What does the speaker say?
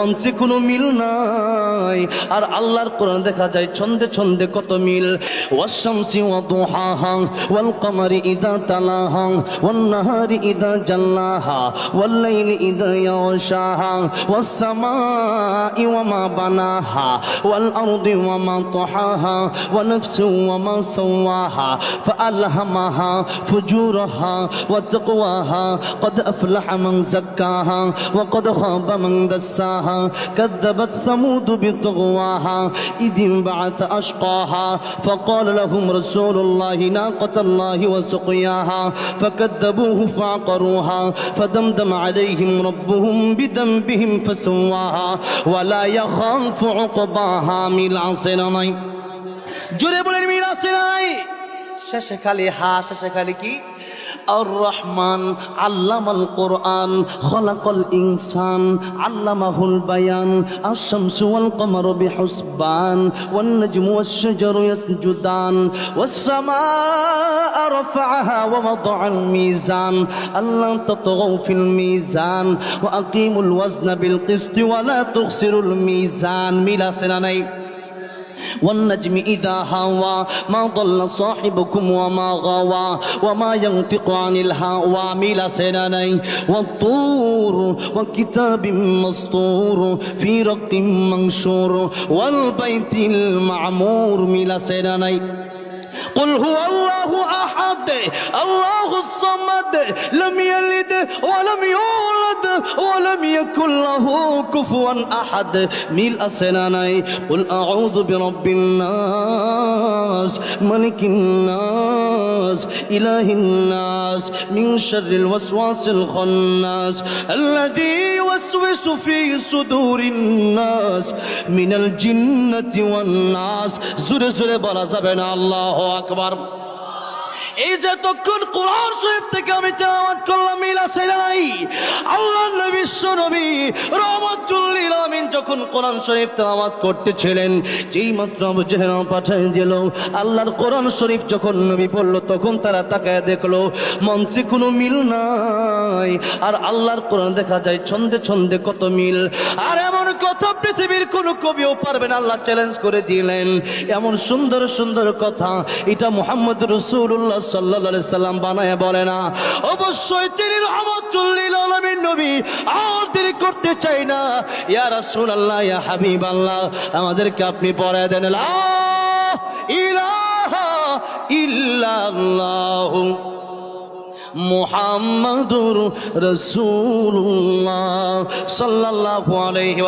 মন্ত্রে কোনো মিল নাই। আর আল্লাহর কোরআন দেখা যায় ছন্দে ছন্দে কত মিল। ওয়াশ-শামসি ওয়া দুহাহা ওয়াল কমারি ইযা তালাহা ওয়ান নাহারি ইযা জাল্লাহা ওয়াল লাইলি ইযা ইয়াশাহা ওয়াস সামাই ওয়া মা বানাহা ওয়াল আরদি ওয়া মা তাহাহা ওয়া নাফসিন ওয়া মা সাওয়াহা ফাআলহামাহা ফুজুরাহা ওয়া তাকওয়াহা قد أفلح من زكاها وقد خاب من دساها كذبت ثمود بطغواها إذ انبعث أشقاها فقال لهم رسول الله ناقة الله وسقياها فكذبوه فعقروها فدمدم عليهم ربهم بذنبهم فسواها ولا يخاف عقباها মিল আছে না নাই? জোরে বলেন মিল আছে না নাই? শেষে খালি হা, শেষে খালি কি? আর-রহমান আল্লামাল কোরআন খলাকাল ইনসান আল্লামাহুল বায়ান আশ-শামসু ওয়াল কমারু বিহুসবান ওয়ান নাজমু ওয়াশ-শাজারু ইয়াসজুদান ওয়াস-সামাআ রাফা'আহা ওয়া ওয়াদা'আল মিজান আল্লা তাতগাউ ফিল মিজান ওয়া আকিমুল ওয়াজনা বিল কিসতি ওয়া লা তুখসিরুল মিজান। মিল আছে না নাই? والنجم إذا هوى ما ضل صاحبكم وما غوى وما ينطق عن الهوى ميل سناني والطور وكتاب مسطور في رق منشور والبيت المعمور ميل سناني قل هو الله أحد الله الصمد لم يلد ولم يولد ولم يكن له كفوا أحد ميل أسناني قل أعوذ برب الناس ملك الناس إله الناس من شر الوسواس الخناس الذي يوسوس في صدور الناس من الجنة والناس زر زر بلا زبنا الله আকবার। এই যে তখন কোরআন শরীফ থেকে আমি তেলাওয়াত করলাম, মিল আছে নাই? আল্লাহর নবী বিশ্বনবী রাহমাতুল লিল আলামিন যখন কোরআন শরীফ তেলাওয়াত করতেছিলেন, যেই মাত্র আবু জাহেল পাঠিয়ে দিল, আল্লাহর কোরআন শরীফ যখন নবী পড়ল, তখন তারা তাকায় দেখলো মন্ত্রে কোনো মিল নাই। আর আল্লাহর কোরআন দেখা যায় ছন্দে ছন্দে কত মিল। আর এমন কথা পৃথিবীর কোনো কবিও পারবে না। আল্লাহ চ্যালেঞ্জ করে দিলেন, এমন সুন্দর সুন্দর কথা এটা মুহাম্মদ রাসূলুল্লাহ সাল্লাল্লাহু আলাইহি সাল্লাম বানায় বলে না। অবশ্যই তিনি রাহমাতুল লিল আলামিন নবী। আর দেরি করতে চাই না, ইয়া রাসূলুল্লাহ, ইয়া হাবিবাল্লাহ, আমাদেরকে আপনি পড়ায় দেন লা ইলাহা ইল্লাল্লাহু মুহাম্মাদুর রাসূলুল্লাহ সাল্লাল্লাহু আলাইহি